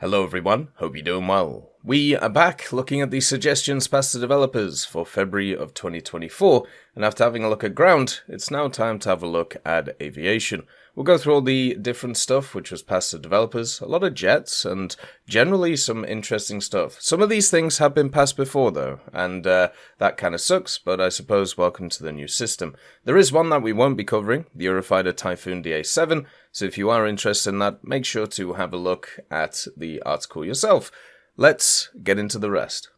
Hello everyone, hope you're doing well. We are back looking at the suggestions passed to developers for February of 2024, and after having a look at ground, it's now time to have a look at aviation. We'll go through all the different stuff which was passed to developers, a lot of jets, and generally some interesting stuff. Some of these things have been passed before though, and that kind of sucks, but I suppose welcome to the new system. There is one that we won't be covering, the Eurofighter Typhoon DA7, so if you are interested in that, make sure to have a look at the article yourself. Let's get into the rest.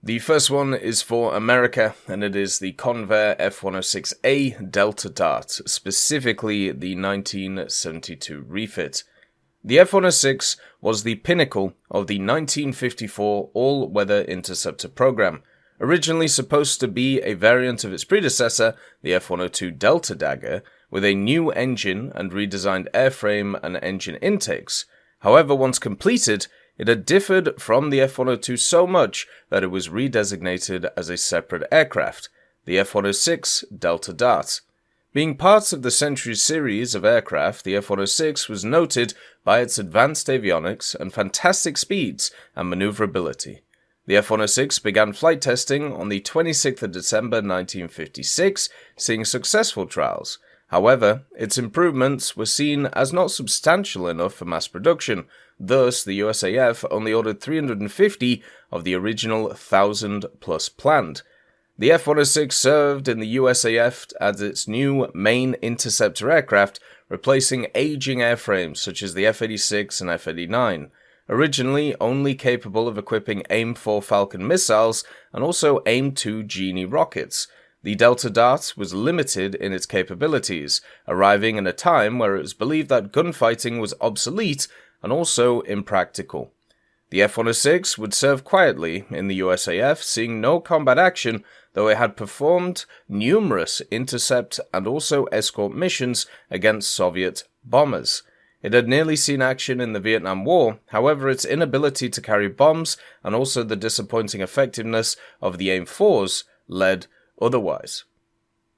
The first one is for America, and it is the Convair F-106A Delta Dart, specifically the 1972 refit. The F-106 was the pinnacle of the 1954 all-weather interceptor program, originally supposed to be a variant of its predecessor, the F-102 Delta Dagger, with a new engine and redesigned airframe and engine intakes. However, once completed, it had differed from the F-102 so much that it was redesignated as a separate aircraft, the F-106 Delta Dart. Being part of the Century series of aircraft, the F-106 was noted by its advanced avionics and fantastic speeds and maneuverability. The F-106 began flight testing on the 26th of December 1956, seeing successful trials. However, its improvements were seen as not substantial enough for mass production. Thus, the USAF only ordered 350 of the original 1,000 plus planned. The F-106 served in the USAF as its new main interceptor aircraft, replacing aging airframes such as the F-86 and F-89. Originally only capable of equipping AIM-4 Falcon missiles and also AIM-2 Genie rockets, the Delta Dart was limited in its capabilities, arriving in a time where it was believed that gunfighting was obsolete and also impractical. The F-106 would serve quietly in the USAF, seeing no combat action, though it had performed numerous intercept and also escort missions against Soviet bombers. It had nearly seen action in the Vietnam War, however its inability to carry bombs and also the disappointing effectiveness of the AIM-4s led otherwise.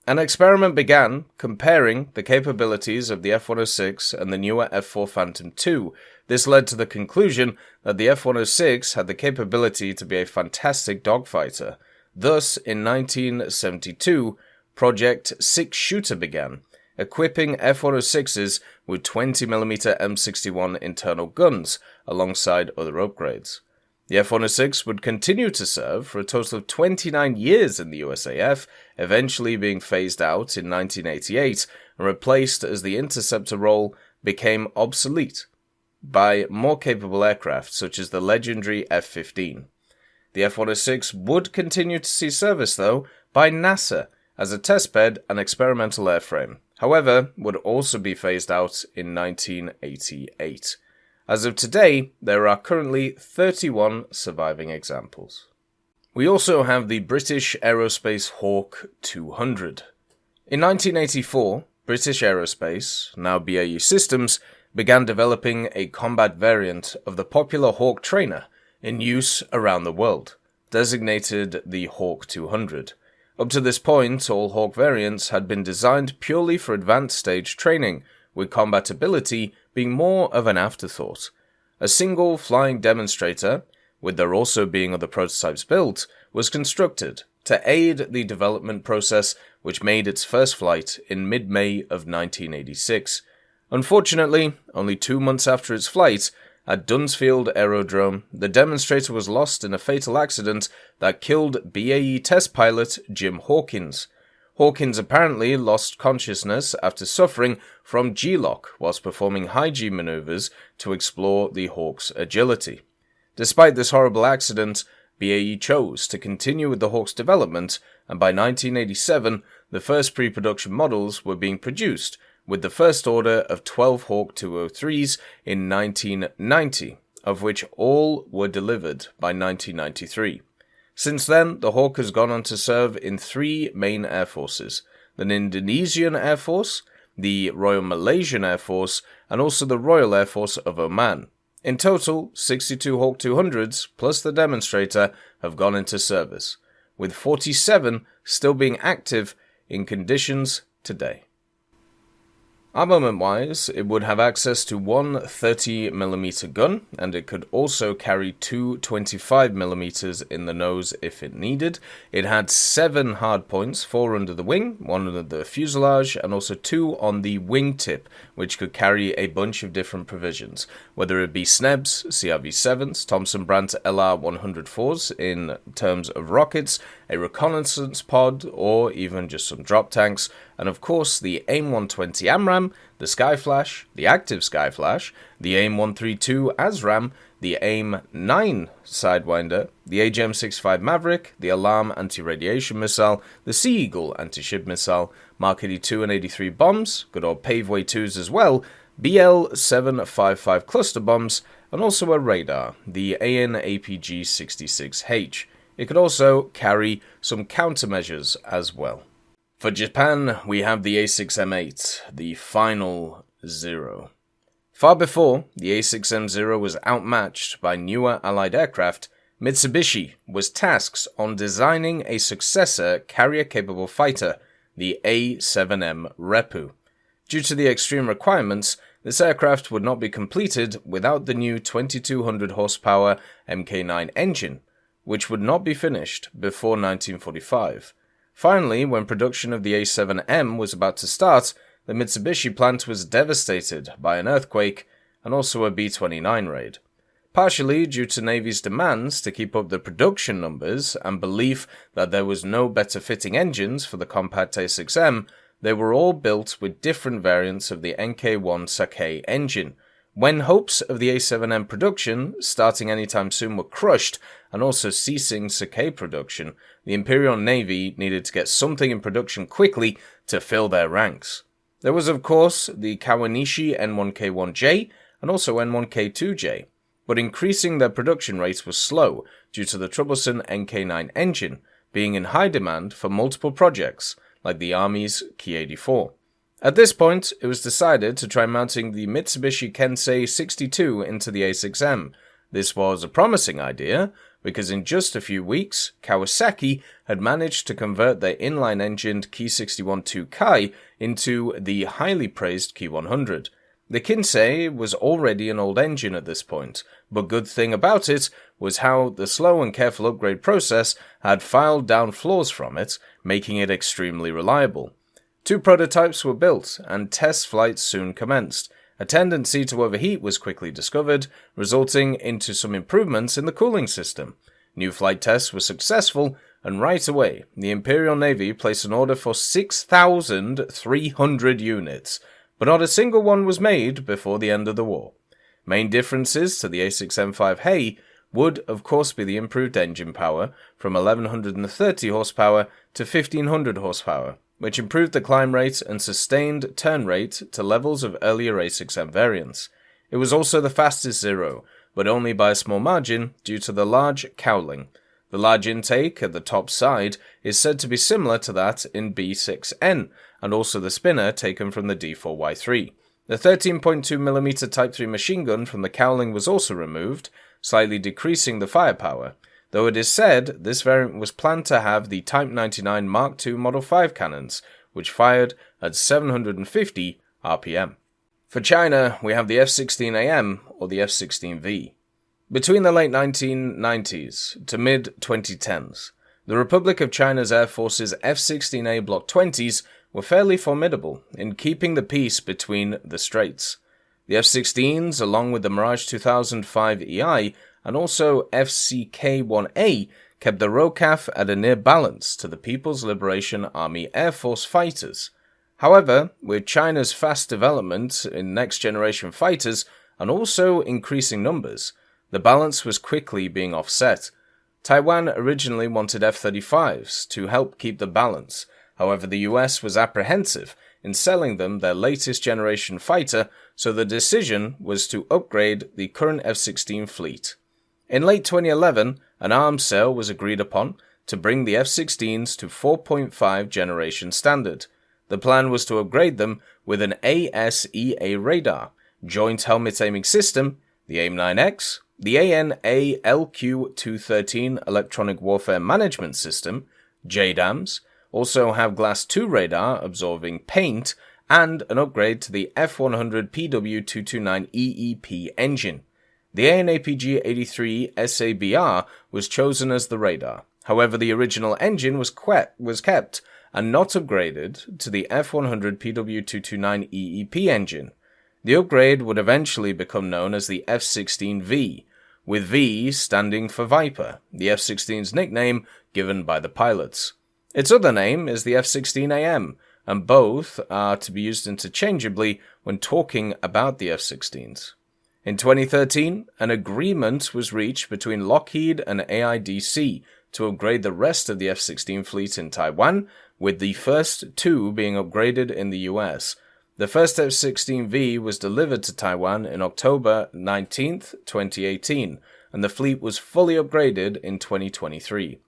An experiment began comparing the capabilities of the F-106 and the newer F-4 Phantom II. This led to the conclusion that the F-106 had the capability to be a fantastic dogfighter. Thus, in 1972, Project Six Shooter began, equipping F-106s with 20mm M61 internal guns, alongside other upgrades. The F-106 would continue to serve for a total of 29 years in the USAF, eventually being phased out in 1988 and replaced as the interceptor role became obsolete by more capable aircraft such as the legendary F-15. The F-106 would continue to see service, though, by NASA as a testbed and experimental airframe, however, would also be phased out in 1988. As of today, there are currently 31 surviving examples. We also have the British Aerospace Hawk 200. In 1984, British Aerospace, now BAE Systems, began developing a combat variant of the popular Hawk trainer in use around the world, designated the Hawk 200. Up to this point, all Hawk variants had been designed purely for advanced stage training, with combatability being more of an afterthought. A single flying demonstrator, with there also being other prototypes built, was constructed to aid the development process, which made its first flight in mid-May of 1986. Unfortunately, only 2 months after its flight, at Dunsfield Aerodrome, the demonstrator was lost in a fatal accident that killed BAE test pilot Jim Hawkins. Hawkins apparently lost consciousness after suffering from G-lock whilst performing high G maneuvers to explore the Hawk's agility. Despite this horrible accident, BAE chose to continue with the Hawk's development, and by 1987, the first pre-production models were being produced, with the first order of 12 Hawk 203s in 1990, of which all were delivered by 1993. Since then, the Hawk has gone on to serve in 3 main air forces: the Indonesian Air Force, the Royal Malaysian Air Force, and also the Royal Air Force of Oman. In total, 62 Hawk 200s, plus the demonstrator, have gone into service, with 47 still being active in conditions today. Armament-wise, it would have access to one 30mm gun, and it could also carry two 25mm in the nose if it needed. It had 7 hardpoints, 4 under the wing, 1 under the fuselage, and also 2 on the wingtip, which could carry a bunch of different provisions, whether it be SNEBs, CRV-7s, Thompson-Brandt LR-104s in terms of rockets, a reconnaissance pod, or even just some drop tanks, and of course the AIM-120 AMRAAM, the Skyflash, the Active Skyflash, the AIM-132 ASRAAM, the AIM-9 Sidewinder, the AGM-65 Maverick, the Alarm anti-radiation missile, the Sea Eagle anti-ship missile, Mark 82 and 83 bombs, good old Paveway 2s as well, BL-755 cluster bombs, and also a radar, the AN-APG-66H. It could also carry some countermeasures as well. For Japan, we have the A6M8, the final Zero. Far before the A6M0 was outmatched by newer Allied aircraft, Mitsubishi was tasked on designing a successor carrier-capable fighter, the A7M Reppu. Due to the extreme requirements, this aircraft would not be completed without the new 2200 horsepower Mk9 engine, which would not be finished before 1945. Finally, when production of the A7M was about to start, the Mitsubishi plant was devastated by an earthquake and also a B-29 raid. Partially due to Navy's demands to keep up the production numbers and belief that there was no better fitting engines for the compact A6M, they were all built with different variants of the NK1 Sake engine. When hopes of the A7M production starting anytime soon were crushed and also ceasing Sake production, the Imperial Navy needed to get something in production quickly to fill their ranks. There was of course the Kawanishi N1K1J and also N1K2J, but increasing their production rate was slow due to the troublesome NK9 engine being in high demand for multiple projects like the Army's Ki-84. At this point, it was decided to try mounting the Mitsubishi Kensei 62 into the A6M. This was a promising idea, because in just a few weeks, Kawasaki had managed to convert their inline-engined Ki-61-2 Kai into the highly praised Ki-100. The Kensei was already an old engine at this point, but good thing about it was how the slow and careful upgrade process had filed down flaws from it, making it extremely reliable. 2 prototypes were built, and test flights soon commenced. A tendency to overheat was quickly discovered, resulting into some improvements in the cooling system. New flight tests were successful, and right away, the Imperial Navy placed an order for 6,300 units, but not a single one was made before the end of the war. Main differences to the A6M5 would, of course, be the improved engine power from 1130 horsepower to 1500 horsepower, which improved the climb rate and sustained turn rate to levels of earlier A6M variants. It was also the fastest Zero, but only by a small margin due to the large cowling. The large intake at the top side is said to be similar to that in B6N, and also the spinner taken from the D4Y3. The 13.2mm Type 3 machine gun from the cowling was also removed, slightly decreasing the firepower, though it is said this variant was planned to have the Type 99 Mark II Model 5 cannons, which fired at 750 RPM. For China, we have the F-16AM or the F-16V. Between the late 1990s to mid-2010s, the Republic of China's Air Force's F-16A Block 20s were fairly formidable in keeping the peace between the straits. The F-16s, along with the Mirage 2005 EI, and also FCK-1A, kept the ROCAF at a near balance to the People's Liberation Army Air Force fighters. However, with China's fast development in next-generation fighters and also increasing numbers, the balance was quickly being offset. Taiwan originally wanted F-35s to help keep the balance. However, the US was apprehensive in selling them their latest generation fighter, so the decision was to upgrade the current F-16 fleet. In late 2011, an arms sale was agreed upon to bring the F-16s to 4.5 generation standard. The plan was to upgrade them with an ASEA radar, Joint Helmet Aiming System, the AIM-9X, the AN/ALQ-213 Electronic Warfare Management System, JDAMs, also have Glass 2 radar absorbing paint, and an upgrade to the F100 PW229 EEP engine. The AN/APG-83 SABR was chosen as the radar. However, the original engine was kept and not upgraded to the F100 PW229 EEP engine. The upgrade would eventually become known as the F-16V, with V standing for Viper, the F-16's nickname given by the pilots. Its other name is the F-16AM, and both are to be used interchangeably when talking about the F-16s. In 2013, an agreement was reached between Lockheed and AIDC to upgrade the rest of the F-16 fleet in Taiwan, with the first two being upgraded in the US. The first F-16V was delivered to Taiwan in October 19, 2018, and the fleet was fully upgraded in 2023.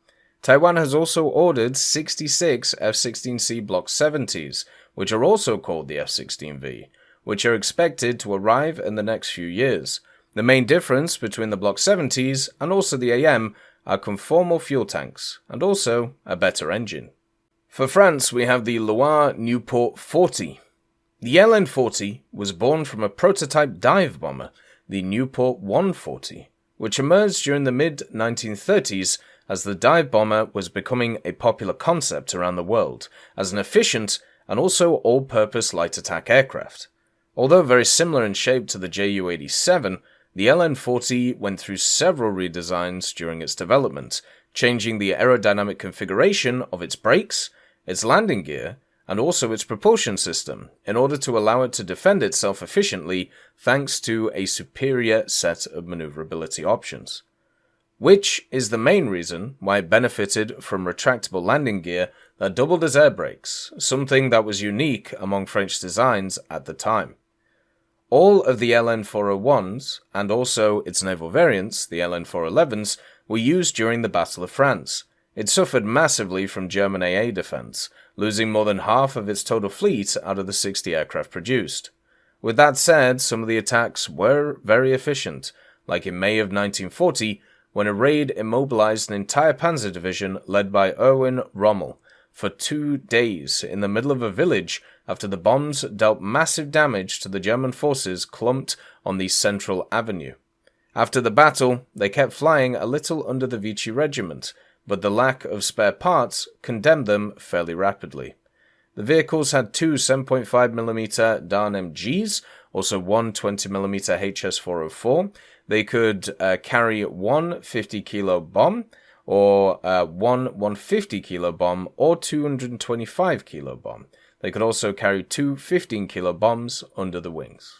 Taiwan has also ordered 66 F-16C Block 70s, which are also called the F-16V, which are expected to arrive in the next few years. The main difference between the Block 70s and also the AM are conformal fuel tanks, and also a better engine. For France, we have the Loire-Nieuport 40. The LN-40 was born from a prototype dive bomber, the Nieuport 140, which emerged during the mid-1930s as the dive bomber was becoming a popular concept around the world as an efficient and also all-purpose light attack aircraft. Although very similar in shape to the Ju-87, the LN-40 went through several redesigns during its development, changing the aerodynamic configuration of its brakes, its landing gear, and also its propulsion system, in order to allow it to defend itself efficiently thanks to a superior set of maneuverability options. Which is the main reason why it benefited from retractable landing gear that doubled as air brakes, something that was unique among French designs at the time. All of the LN-401s, and also its naval variants, the LN-411s, were used during the Battle of France. It suffered massively from German AA defense, losing more than half of its total fleet out of the 60 aircraft produced. With that said, some of the attacks were very efficient, like in May of 1940, when a raid immobilized an entire panzer division led by Erwin Rommel for 2 days in the middle of a village after the bombs dealt massive damage to the German forces clumped on the Central Avenue. After the battle, they kept flying a little under the Vichy regiment, but the lack of spare parts condemned them fairly rapidly. The vehicles had two 7.5mm Darn MGs, also one 20mm HS-404. They could carry one 50-kilo bomb, or one 150-kilo bomb, or 225-kilo bomb. They could also carry two 15-kilo bombs under the wings.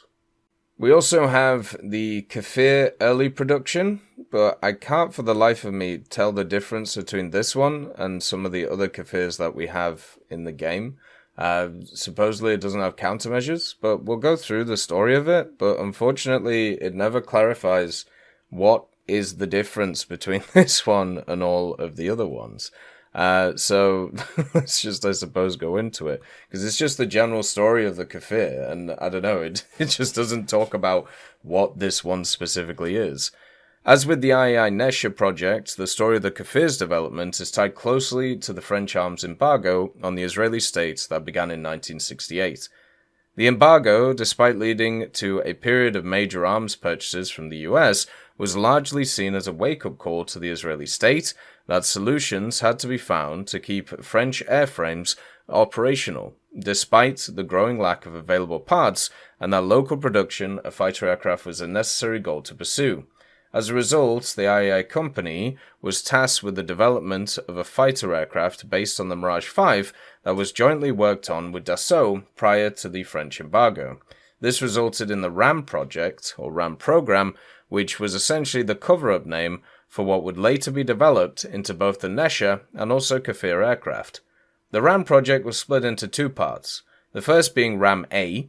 We also have the Kfir early production, but I can't for the life of me tell the difference between this one and some of the other Kfirs that we have in the game. Supposedly it doesn't have countermeasures, but we'll go through the story of it, but unfortunately it never clarifies what is the difference between this one and all of the other ones. So let's just, I suppose, go into it, because it's just the general story of the Kfir, and I don't know, it just doesn't talk about what this one specifically is. As with the IAI Kfir project, the story of the Kfir's development is tied closely to the French arms embargo on the Israeli state that began in 1968. The embargo, despite leading to a period of major arms purchases from the US, was largely seen as a wake-up call to the Israeli state that solutions had to be found to keep French airframes operational, despite the growing lack of available parts, and that local production of fighter aircraft was a necessary goal to pursue. As a result, the IAI company was tasked with the development of a fighter aircraft based on the Mirage 5 that was jointly worked on with Dassault prior to the French embargo. This resulted in the RAM project, or RAM program, which was essentially the cover-up name for what would later be developed into both the Nesher and also Kfir aircraft. The RAM project was split into two parts, the first being RAM-A,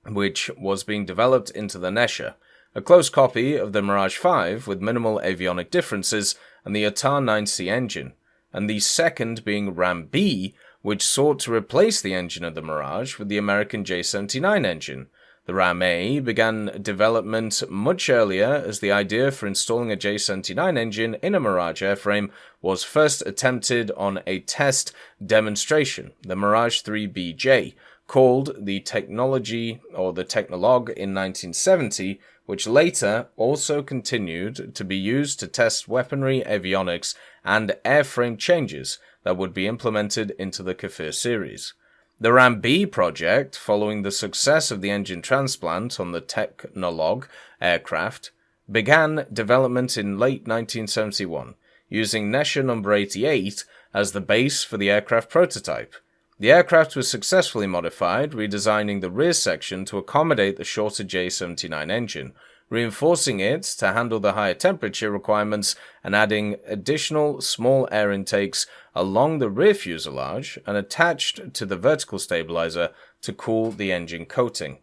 which was being developed into the Nesher, a close copy of the Mirage 5 with minimal avionic differences and the Atar 9C engine, and the second being RAM-B, which sought to replace the engine of the Mirage with the American J-79 engine. The RAM-A began development much earlier, as the idea for installing a J-79 engine in a Mirage airframe was first attempted on a test demonstration, the Mirage 3BJ, called the Technology or the Technologue in 1970, which later also continued to be used to test weaponry, avionics, and airframe changes that would be implemented into the Kfir series. The Ram-B project, following the success of the engine transplant on the Technologue aircraft, began development in late 1971, using Nesher number 88 as the base for the aircraft prototype. The aircraft was successfully modified, redesigning the rear section to accommodate the shorter J79 engine, reinforcing it to handle the higher temperature requirements and adding additional small air intakes along the rear fuselage and attached to the vertical stabilizer to cool the engine coating.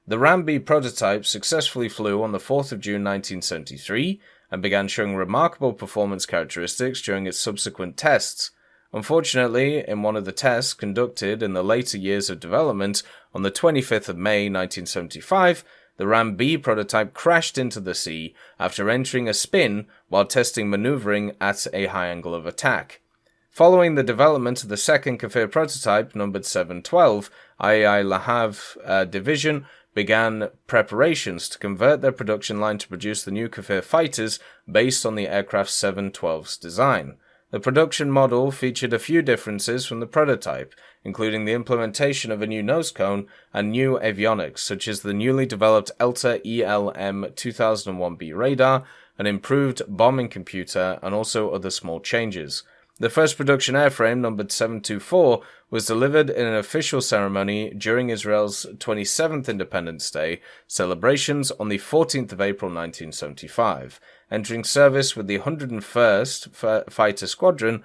The Ram-B prototype successfully flew on the 4th of June 1973 and began showing remarkable performance characteristics during its subsequent tests. Unfortunately, in one of the tests conducted in the later years of development on the 25th of May 1975, the Ram-B prototype crashed into the sea after entering a spin while testing maneuvering at a high angle of attack. Following the development of the second Kfir prototype, numbered 712, IAI Le Havre division began preparations to convert their production line to produce the new Kfir fighters based on the aircraft 712's design. The production model featured a few differences from the prototype, including the implementation of a new nose cone and new avionics, such as the newly developed ELTA ELM 2001B radar, an improved bombing computer, and also other small changes. The first production airframe, numbered 724, was delivered in an official ceremony during Israel's 27th Independence Day celebrations on the 14th of April 1975. Entering service with the 101st Fighter Squadron,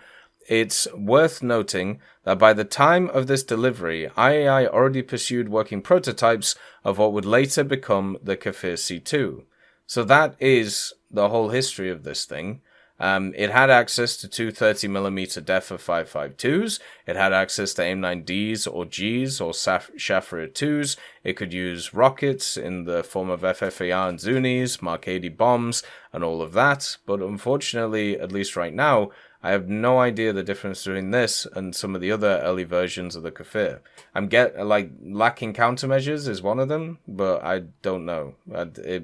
it's worth noting that by the time of this delivery, IAI already pursued working prototypes of what would later become the Kfir C2. So that is the whole history of this thing. It had access to two 30mm DEFA 5.52s. It had access to AIM-9Ds or Gs or Shafir 2s. It could use rockets in the form of FFAR and Zunis, Mark 80 bombs, and all of that. But unfortunately, at least right now, I have no idea the difference between this and some of the other early versions of the Kfir. Lacking countermeasures is one of them, but I don't know.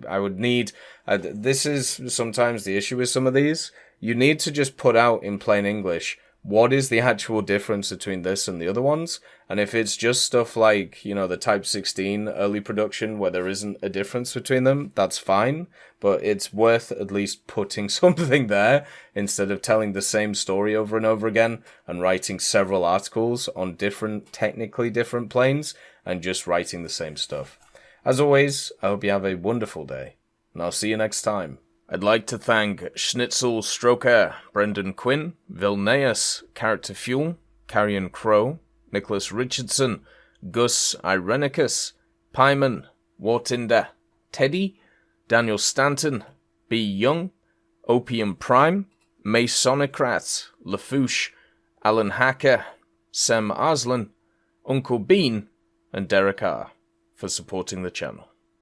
I would need... this is sometimes the issue with some of these. You need to just put out in plain English what is the actual difference between this and the other ones. And if it's just stuff like, the Type 16 early production where there isn't a difference between them, that's fine. But it's worth at least putting something there instead of telling the same story over and over again and writing several articles on technically different planes and just writing the same stuff. As always, I hope you have a wonderful day, and I'll see you next time. I'd like to thank Schnitzel Stroker, Brendan Quinn, Vilneus, Character Fuel, Carrion Crow, Nicholas Richardson, Gus Irenicus, Pyman, Wartinder, Teddy, Daniel Stanton, B. Young, Opium Prime, Masonocrat, Lafouche, Alan Hacker, Sem Arslan, Uncle Bean, and Derek R. for supporting the channel.